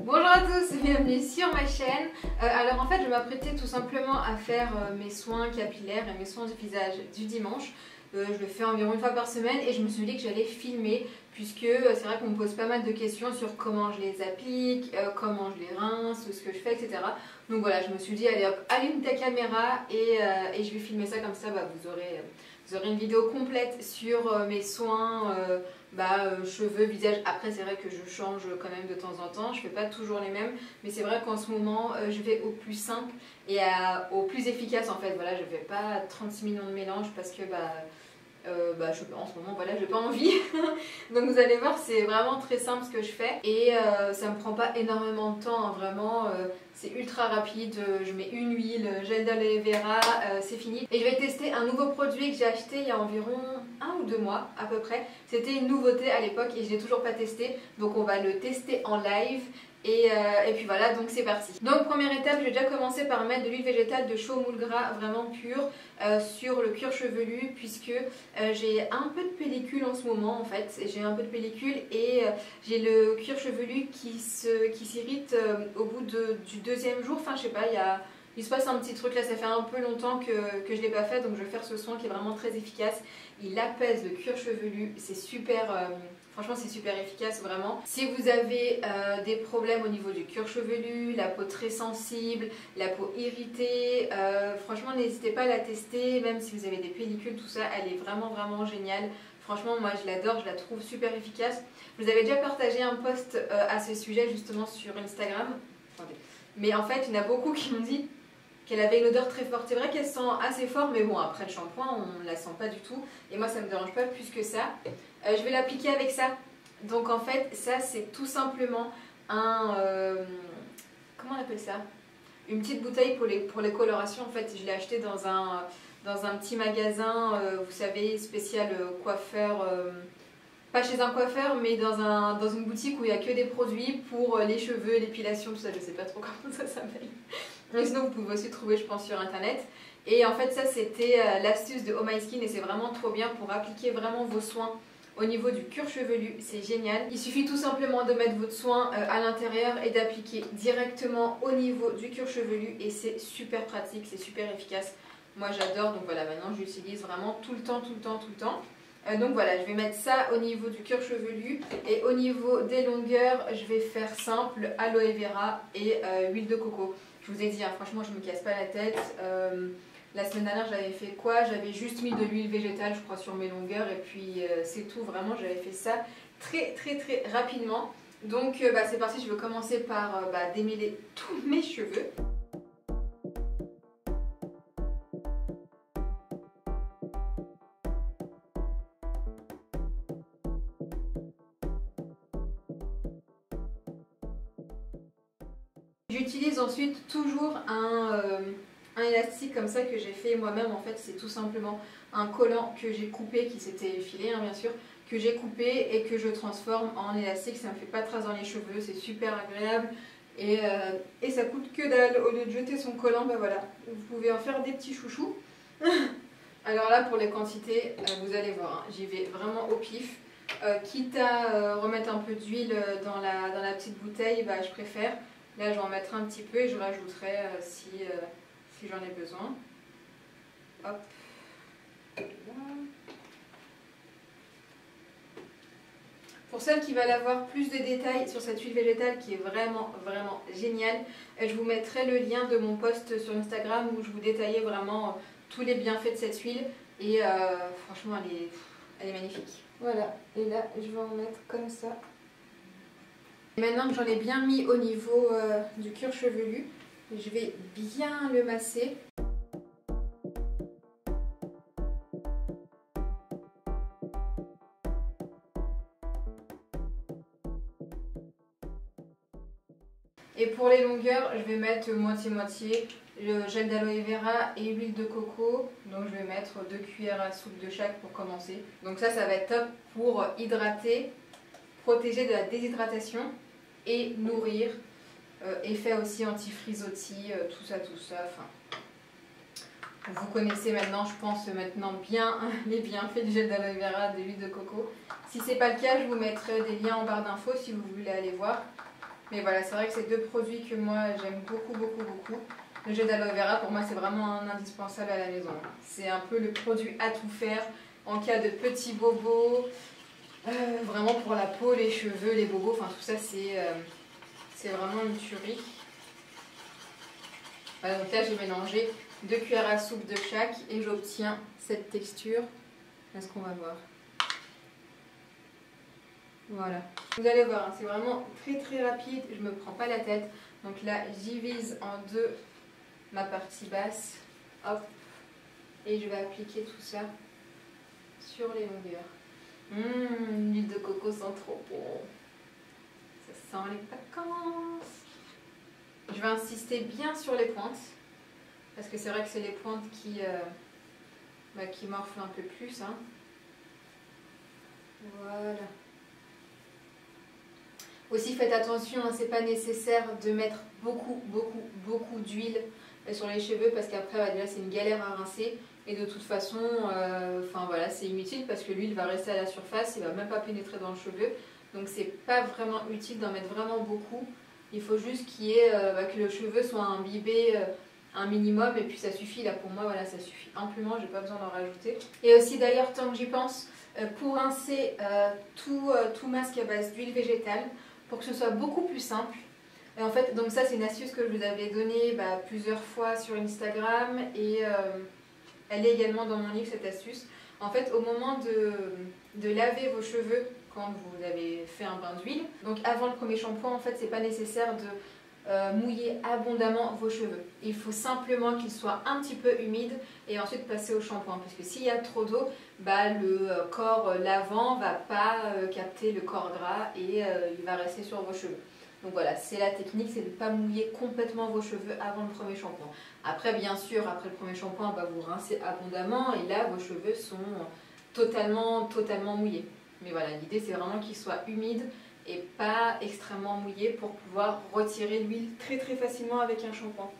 Bonjour à tous, bienvenue sur ma chaîne. Alors en fait je m'apprêtais tout simplement à faire mes soins capillaires et mes soins du visage du dimanche. Je le fais environ une fois par semaine et je me suis dit que j'allais filmer puisque c'est vrai qu'on me pose pas mal de questions sur comment je les applique, comment je les rince, ce que je fais, etc. Donc voilà, je me suis dit allez hop, allume ta caméra et je vais filmer ça comme ça, vous aurez une vidéo complète sur mes soins, cheveux, visage. Après c'est vrai que je change quand même de temps en temps, je fais pas toujours les mêmes, mais c'est vrai qu'en ce moment je vais au plus simple et au plus efficace en fait. Voilà, je fais pas 36 millions de mélanges parce que en ce moment voilà, j'ai pas envie. Donc vous allez voir, c'est vraiment très simple ce que je fais et ça me prend pas énormément de temps, hein, vraiment c'est ultra rapide. Je mets une huile, gel d'aloe vera, c'est fini. Et je vais tester un nouveau produit que j'ai acheté il y a environ 1 ou 2 mois à peu près. C'était une nouveauté à l'époque et je l'ai toujours pas testé, donc on va le tester en live. Et puis voilà, donc c'est parti. Donc première étape, je vais déjà commencer par mettre de l'huile végétale de chaux moule gras vraiment pure sur le cuir chevelu, puisque j'ai un peu de pellicule en ce moment en fait. J'ai un peu de pellicule et j'ai le cuir chevelu qui s'irrite au bout du deuxième jour. Enfin je sais pas, il se passe un petit truc là, ça fait un peu longtemps que je ne l'ai pas fait, donc je vais faire ce soin qui est vraiment très efficace. Il apaise le cuir chevelu, c'est super... Franchement c'est super efficace vraiment. Si vous avez des problèmes au niveau du cuir chevelu, la peau très sensible, la peau irritée, franchement n'hésitez pas à la tester, même si vous avez des pellicules, tout ça, elle est vraiment géniale. Franchement moi je l'adore, je la trouve super efficace. Je vous avais déjà partagé un post à ce sujet justement sur Instagram. Attendez. Mais en fait il y en a beaucoup qui m'ont dit qu'elle avait une odeur très forte. C'est vrai qu'elle sent assez fort, mais bon après le shampoing on ne la sent pas du tout. Et moi ça ne me dérange pas plus que ça. Je vais l'appliquer avec ça. Donc en fait ça c'est tout simplement un... comment on appelle ça? Une petite bouteille pour les colorations. En fait je l'ai acheté dans un petit magasin, vous savez, spécial coiffeur... pas chez un coiffeur, mais dans une boutique où il n'y a que des produits pour les cheveux, l'épilation, tout ça, je ne sais pas trop comment ça s'appelle. Mais sinon vous pouvez aussi trouver je pense sur internet. Et en fait ça c'était l'astuce de Oh My Skin et c'est vraiment trop bien pour appliquer vraiment vos soins au niveau du cuir chevelu, c'est génial. Il suffit tout simplement de mettre votre soin à l'intérieur et d'appliquer directement au niveau du cuir chevelu et c'est super pratique, c'est super efficace. Moi j'adore, donc voilà, maintenant j'utilise vraiment tout le temps. Donc voilà, je vais mettre ça au niveau du cuir chevelu et au niveau des longueurs, je vais faire simple, aloe vera et huile de coco. Je vous ai dit, hein, franchement, je me casse pas la tête. La semaine dernière, j'avais fait quoi? J'avais juste mis de l'huile végétale, je crois, sur mes longueurs et puis c'est tout. Vraiment, j'avais fait ça très rapidement. Donc c'est parti, je vais commencer par démêler tous mes cheveux. J'utilise ensuite toujours un élastique comme ça que j'ai fait moi-même. En fait c'est tout simplement un collant que j'ai coupé, qui s'était effilé hein, bien sûr, que j'ai coupé et que je transforme en élastique. Ça ne me fait pas de traces dans les cheveux, c'est super agréable et ça coûte que dalle. Au lieu de jeter son collant, voilà, vous pouvez en faire des petits chouchous. Alors là pour les quantités, vous allez voir, hein, j'y vais vraiment au pif. Quitte à remettre un peu d'huile dans la petite bouteille, je préfère. Là je vais en mettre un petit peu et je rajouterai si j'en ai besoin. Hop. Là. Pour celles qui veulent avoir plus de détails sur cette huile végétale qui est vraiment géniale, je vous mettrai le lien de mon post sur Instagram où je vous détaillais vraiment tous les bienfaits de cette huile et franchement elle est magnifique. Voilà, et là je vais en mettre comme ça. Et maintenant que j'en ai bien mis au niveau du cuir chevelu, je vais bien le masser. Et pour les longueurs, je vais mettre moitié-moitié, le gel d'aloe vera et huile de coco. Donc je vais mettre 2 cuillères à soupe de chaque pour commencer. Donc ça va être top pour hydrater, protéger de la déshydratation et nourrir, effet aussi anti-frisottis, tout ça, enfin, vous connaissez maintenant, je pense maintenant bien les bienfaits du gel d'aloe vera, de l'huile de coco. Si c'est pas le cas, je vous mettrai des liens en barre d'infos si vous voulez aller voir. Mais voilà, c'est vrai que c'est deux produits que moi j'aime beaucoup, beaucoup, beaucoup. Le gel d'aloe vera, pour moi, c'est vraiment un indispensable à la maison. C'est un peu le produit à tout faire en cas de petits bobos. Vraiment pour la peau, les cheveux, les bobos, enfin tout ça, c'est vraiment une tuerie. Voilà, donc là, j'ai mélangé 2 cuillères à soupe de chaque et j'obtiens cette texture. Est-ce qu'on va voir? Voilà. Vous allez voir, hein, c'est vraiment très très rapide, je me prends pas la tête. Donc là, j'y vise en deux ma partie basse. Hop. Et je vais appliquer tout ça sur les longueurs. L'huile de coco sent trop bon. Ça sent les vacances. Je vais insister bien sur les pointes. Parce que c'est vrai que c'est les pointes qui morflent un peu plus. Hein. Voilà. Aussi faites attention, hein, c'est pas nécessaire de mettre beaucoup d'huile sur les cheveux parce qu'après déjà c'est une galère à rincer et de toute façon voilà, c'est inutile parce que l'huile va rester à la surface, il va même pas pénétrer dans le cheveu, donc c'est pas vraiment utile d'en mettre vraiment beaucoup. Il faut juste que le cheveu soit imbibé un minimum et puis ça suffit. Là pour moi voilà, ça suffit amplement, j'ai pas besoin d'en rajouter. Et aussi d'ailleurs, tant que j'y pense, pour rincer tout masque à base d'huile végétale, pour que ce soit beaucoup plus simple. Et en fait, donc ça c'est une astuce que je vous avais donnée plusieurs fois sur Instagram et elle est également dans mon livre, cette astuce. En fait, au moment de laver vos cheveux quand vous avez fait un bain d'huile, donc avant le premier shampoing, en fait c'est pas nécessaire de mouiller abondamment vos cheveux. Il faut simplement qu'ils soient un petit peu humides et ensuite passer au shampoing, parce que s'il y a trop d'eau, le corps lavant va pas capter le corps gras et il va rester sur vos cheveux. Donc voilà, c'est la technique, c'est de ne pas mouiller complètement vos cheveux avant le premier shampoing. Après bien sûr, après le premier shampoing, vous rincez abondamment et là vos cheveux sont totalement mouillés. Mais voilà, l'idée c'est vraiment qu'ils soient humides et pas extrêmement mouillés pour pouvoir retirer l'huile très facilement avec un shampoing.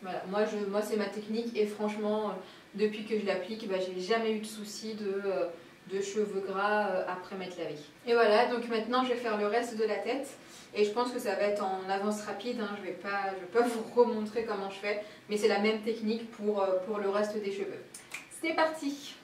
Voilà, moi c'est ma technique et franchement, depuis que je l'applique, j'ai jamais eu de soucis de cheveux gras après m'être lavé. Et voilà, donc maintenant je vais faire le reste de la tête et je pense que ça va être en avance rapide, hein. Je vais pas vous remontrer comment je fais, mais c'est la même technique pour le reste des cheveux. C'est parti!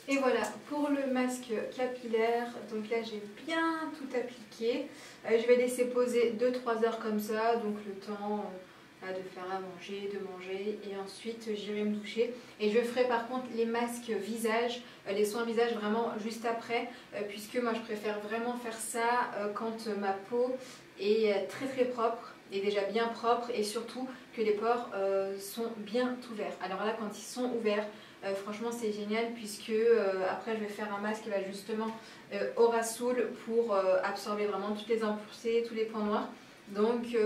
Et voilà pour le masque capillaire. Donc là j'ai bien tout appliqué. Je vais laisser poser 2-3 heures comme ça, donc le temps de faire à manger, de manger, et ensuite j'irai me doucher. Et je ferai par contre les masques visage, les soins visage vraiment juste après, puisque moi je préfère vraiment faire ça quand ma peau est très propre, est déjà bien propre, et surtout que les pores sont bien ouverts. Alors là quand ils sont ouverts, franchement c'est génial, puisque après je vais faire un masque justement Aura Soul pour absorber vraiment toutes les impuretés, tous les points noirs. Donc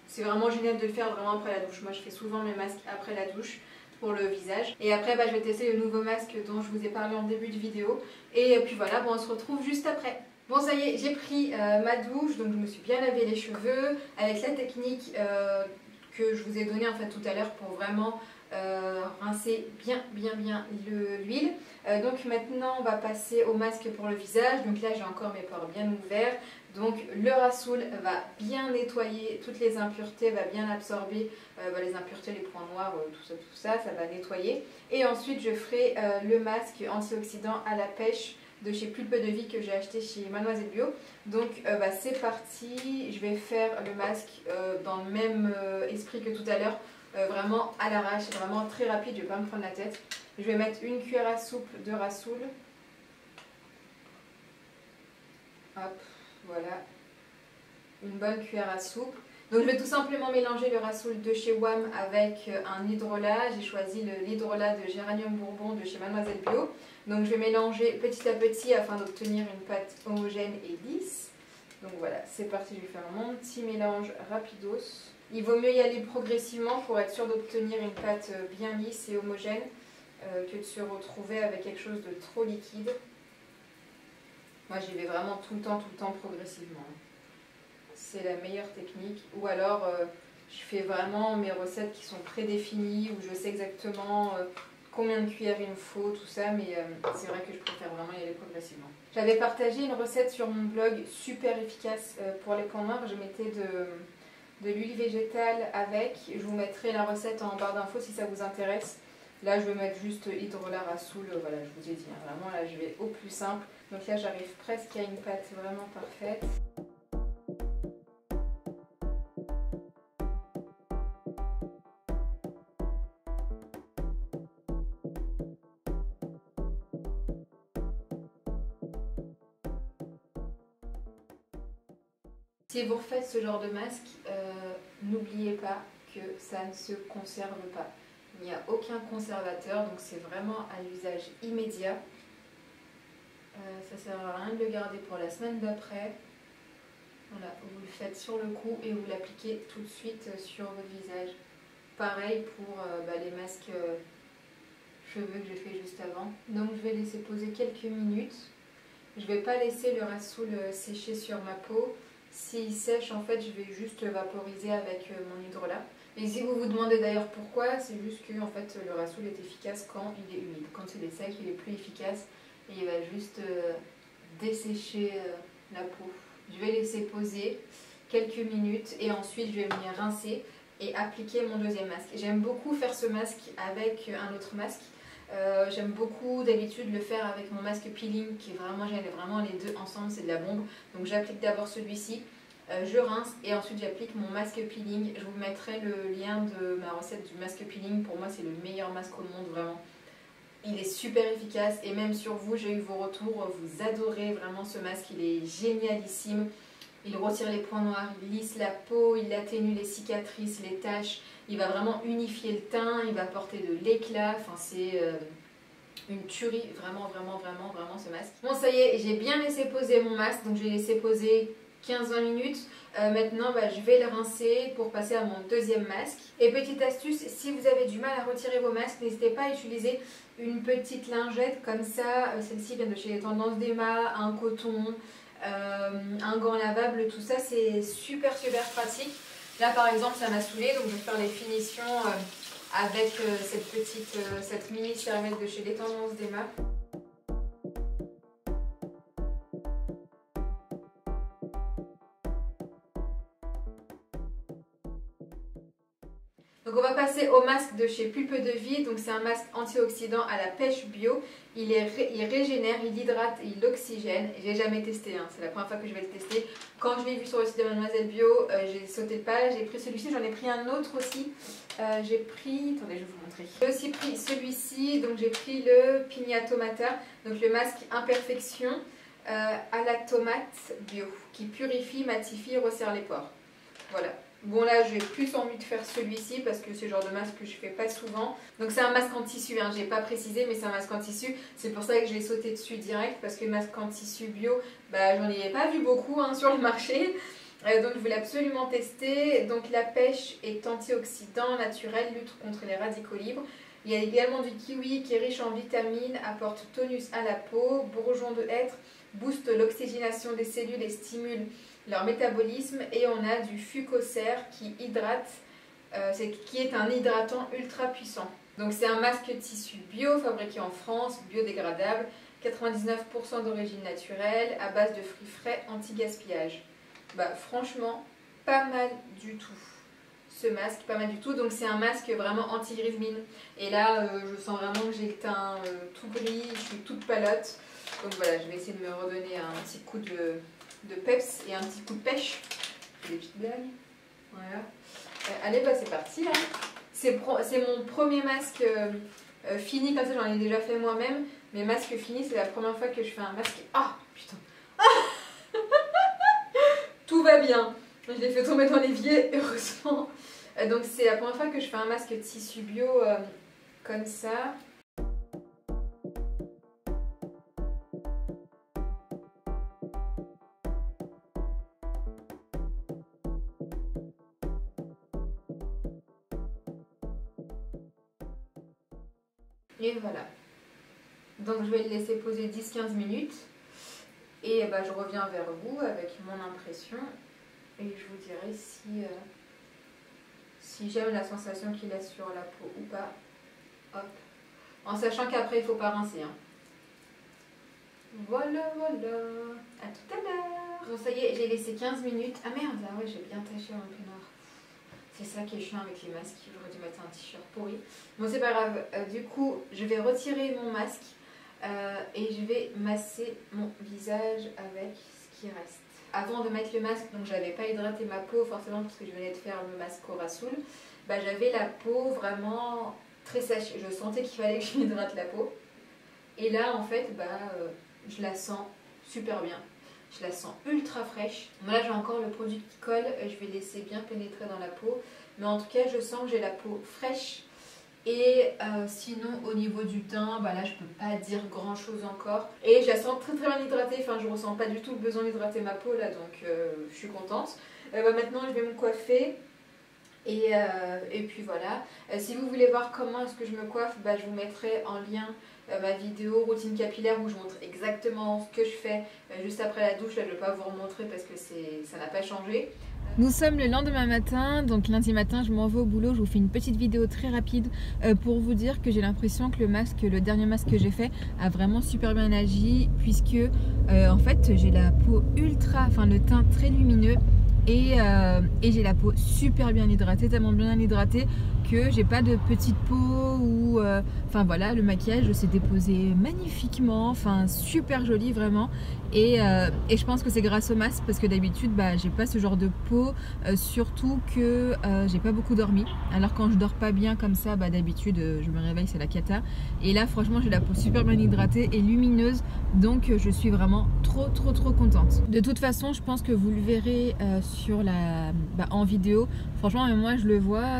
c'est vraiment génial de le faire vraiment après la douche. Moi je fais souvent mes masques après la douche pour le visage. Et après je vais tester le nouveau masque dont je vous ai parlé en début de vidéo. Et puis voilà, on se retrouve juste après. Bon ça y est, j'ai pris ma douche, donc je me suis bien lavé les cheveux avec la technique que je vous ai donnée en fait tout à l'heure pour vraiment rincer bien l'huile. Donc maintenant on va passer au masque pour le visage. Donc là j'ai encore mes pores bien ouverts. Donc le Rasoul va bien nettoyer toutes les impuretés, va bien absorber les impuretés, les points noirs, tout ça, ça va nettoyer. Et ensuite je ferai le masque antioxydant à la pêche de chez Pulpe de Vie que j'ai acheté chez Mademoiselle Bio. Donc c'est parti, je vais faire le masque dans le même esprit que tout à l'heure, vraiment à l'arrache, vraiment très rapide, je ne vais pas me prendre la tête. Je vais mettre une cuillère à soupe de Rasoul. Hop, voilà. Une bonne cuillère à soupe. Donc je vais tout simplement mélanger le rassoul de chez WAM avec un hydrolat. J'ai choisi l'hydrolat de Géranium Bourbon de chez Mademoiselle Bio. Donc je vais mélanger petit à petit afin d'obtenir une pâte homogène et lisse. Donc voilà, c'est parti, je vais faire mon petit mélange rapidos. Il vaut mieux y aller progressivement pour être sûr d'obtenir une pâte bien lisse et homogène que de se retrouver avec quelque chose de trop liquide. Moi j'y vais vraiment tout le temps progressivement. C'est la meilleure technique. Ou alors je fais vraiment mes recettes qui sont prédéfinies, où je sais exactement combien de cuillères il me faut, tout ça, mais c'est vrai que je préfère vraiment y aller progressivement. J'avais partagé une recette sur mon blog super efficace pour les points noirs. Je mettais de l'huile végétale avec. Je vous mettrai la recette en barre d'infos si ça vous intéresse. Là je vais mettre juste hydrolat rassoul, voilà, je vous ai dit, hein, vraiment là je vais au plus simple. Donc là j'arrive presque à une pâte vraiment parfaite. Si vous refaites ce genre de masque, n'oubliez pas que ça ne se conserve pas. Il n'y a aucun conservateur, donc c'est vraiment à l'usage immédiat. Ça ne sert à rien de le garder pour la semaine d'après. Voilà, vous le faites sur le cou et vous l'appliquez tout de suite sur votre visage. Pareil pour les masques cheveux que j'ai fait juste avant. Donc je vais laisser poser quelques minutes. Je ne vais pas laisser le rassoul sécher sur ma peau. S'il sèche, en fait, je vais juste vaporiser avec mon hydrolat. Et si vous vous demandez d'ailleurs pourquoi, c'est juste que en fait, le rassoul est efficace quand il est humide. Quand il est sec, il est plus efficace et il va juste dessécher la peau. Je vais laisser poser quelques minutes et ensuite je vais venir rincer et appliquer mon deuxième masque. J'aime beaucoup faire ce masque avec un autre masque. J'aime beaucoup d'habitude le faire avec mon masque peeling qui est vraiment, j'aime vraiment les deux ensemble, c'est de la bombe. Donc j'applique d'abord celui-ci, je rince et ensuite j'applique mon masque peeling. Je vous mettrai le lien de ma recette du masque peeling. Pour moi c'est le meilleur masque au monde, vraiment. Il est super efficace et même sur vous, j'ai eu vos retours, vous adorez vraiment ce masque, il est génialissime. Il retire les points noirs, il lisse la peau, il atténue les cicatrices, les taches. Il va vraiment unifier le teint, il va apporter de l'éclat. Enfin, c'est une tuerie, vraiment ce masque. Bon, ça y est, j'ai bien laissé poser mon masque, donc je l'ai laissé poser 15-20 minutes. Maintenant, je vais le rincer pour passer à mon deuxième masque. Et petite astuce, si vous avez du mal à retirer vos masques, n'hésitez pas à utiliser une petite lingette comme ça. Celle-ci vient de chez les Tendances d'Emma, un coton, un gant lavable, tout ça, c'est super pratique. Là, par exemple, ça m'a saoulée, donc je vais faire les finitions avec cette mini serviette de chez les Tendances d'Emma. Donc on va passer au masque de chez Pulpe de Vie. Donc c'est un masque antioxydant à la pêche bio. Il régénère, il hydrate et il oxygène. J'ai jamais testé, hein. C'est la première fois que je vais le tester. Quand je l'ai vu sur le site de Mademoiselle Bio, j'ai sauté le pas. J'ai pris celui-ci, j'en ai pris un autre aussi. J'ai pris, attendez, je vais vous montrer. J'ai aussi pris celui-ci, donc j'ai pris le Pina Tomata, donc le masque Imperfection à la tomate bio, qui purifie, matifie, resserre les pores. Voilà. Bon là j'ai plus envie de faire celui-ci parce que c'est le genre de masque que je fais pas souvent. Donc c'est un masque en tissu, hein, j'ai pas précisé mais c'est un masque en tissu. C'est pour ça que j'ai sauté dessus direct parce que le masque en tissu bio, j'en ai pas vu beaucoup sur le marché. Donc je voulais absolument tester. Donc la pêche est antioxydant naturel, lutte contre les radicaux libres. Il y a également du kiwi qui est riche en vitamines, apporte tonus à la peau, bourgeon de hêtre, booste l'oxygénation des cellules et stimule leur métabolisme, et on a du fucocer qui hydrate, qui est un hydratant ultra puissant. Donc c'est un masque tissu bio fabriqué en France, biodégradable, 99% d'origine naturelle, à base de fruits frais, anti-gaspillage. Franchement, pas mal du tout. Ce masque, pas mal du tout. Donc c'est un masque vraiment anti-grise mine. Et là, je sens vraiment que j'ai le teint tout gris, je suis toute palote. Donc voilà, je vais essayer de me redonner un petit coup de peps et un petit coup de pêche. Des petites blagues. Voilà. Allez, c'est parti là. C'est mon premier masque fini, comme ça j'en ai déjà fait moi-même. Mais masque fini, c'est la première fois que je fais un masque. Ah, putain. tout va bien. Je l'ai fait tomber dans l'évier, heureusement. Donc c'est la première fois que je fais un masque tissu bio comme ça. Et voilà. Donc je vais le laisser poser 10-15 minutes. Et bah, je reviens vers vous avec mon impression. Et je vous dirai si j'aime la sensation qu'il a sur la peau ou pas. Hop. En sachant qu'après il ne faut pas rincer. Hein. Voilà, voilà. À tout à l'heure. Bon ça y est, j'ai laissé 15 minutes. Ah merde, ah ouais, j'ai bien taché mon peignoir. C'est ça qui est chiant avec les masques. J'aurais dû mettre un t-shirt pourri. Bon c'est pas grave. Du coup, je vais retirer mon masque. Et je vais masser mon visage avec ce qui reste. Avant de mettre le masque, donc j'avais pas hydraté ma peau forcément parce que je venais de faire le masque au Rasoul. Bah, j'avais la peau vraiment très sèche. Je sentais qu'il fallait que je m'hydrate la peau. Et là en fait, je la sens super bien. Je la sens ultra fraîche. Bon, là j'ai encore le produit qui colle. Je vais laisser bien pénétrer dans la peau. Mais en tout cas, je sens que j'ai la peau fraîche. Et sinon au niveau du teint, là je peux pas dire grand chose encore. Et je la sens très bien hydratée, enfin je ressens pas du tout le besoin d'hydrater ma peau là, donc je suis contente. Maintenant je vais me coiffer et puis voilà. Si vous voulez voir comment est-ce que je me coiffe, je vous mettrai en lien ma vidéo routine capillaire où je montre exactement ce que je fais juste après la douche. Là je vais pas vous remontrer parce que ça n'a pas changé. Nous sommes le lendemain matin, donc lundi matin je m'en vais au boulot. Je vous fais une petite vidéo très rapide pour vous dire que j'ai l'impression que le dernier masque que j'ai fait a vraiment super bien agi, puisque en fait j'ai la peau le teint très lumineux et j'ai la peau super bien hydratée, tellement bien hydratée que j'ai pas de petite peau ou enfin voilà, le maquillage s'est déposé magnifiquement, enfin super joli vraiment. Et je pense que c'est grâce au masque parce que d'habitude j'ai pas ce genre de peau, surtout que j'ai pas beaucoup dormi. Alors quand je dors pas bien comme ça, d'habitude je me réveille, c'est la cata. Et là franchement j'ai la peau super bien hydratée et lumineuse, donc je suis vraiment trop contente. De toute façon je pense que vous le verrez sur en vidéo. Franchement même moi je le vois.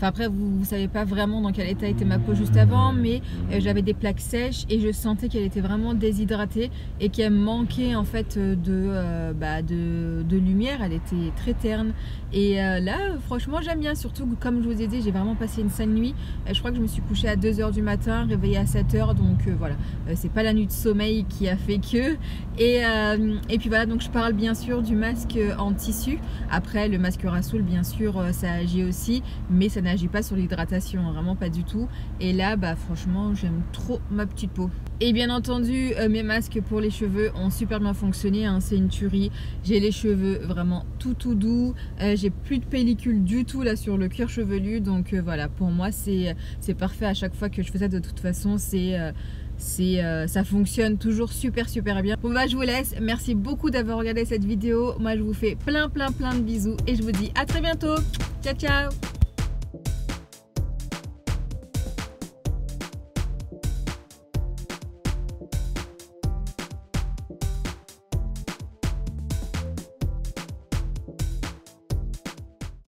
Après vous savez pas vraiment dans quel état était ma peau juste avant, mais j'avais des plaques sèches et je sentais qu'elle était vraiment déshydratée et qu'elle manquait en fait de lumière. Elle était très terne et là franchement j'aime bien, surtout comme je vous ai dit j'ai vraiment passé une sale nuit. Je crois que je me suis couchée à 2 h du matin, réveillée à 7 h, donc voilà, c'est pas la nuit de sommeil qui a fait que. Et puis voilà, donc je parle bien sûr du masque en tissu. Après le masque Rasoul bien sûr ça agit aussi, mais ça n'agit pas sur l'hydratation, vraiment pas du tout. Et là franchement j'aime trop ma petite peau. Et bien entendu mes masques pour les cheveux ont super bien fonctionné, hein, c'est une tuerie. J'ai les cheveux vraiment tout doux, j'ai plus de pellicule du tout là sur le cuir chevelu, donc voilà, pour moi c'est parfait. À chaque fois que je fais ça, de toute façon ça fonctionne toujours super bien. Bon je vous laisse, merci beaucoup d'avoir regardé cette vidéo. Moi je vous fais plein de bisous et je vous dis à très bientôt. Ciao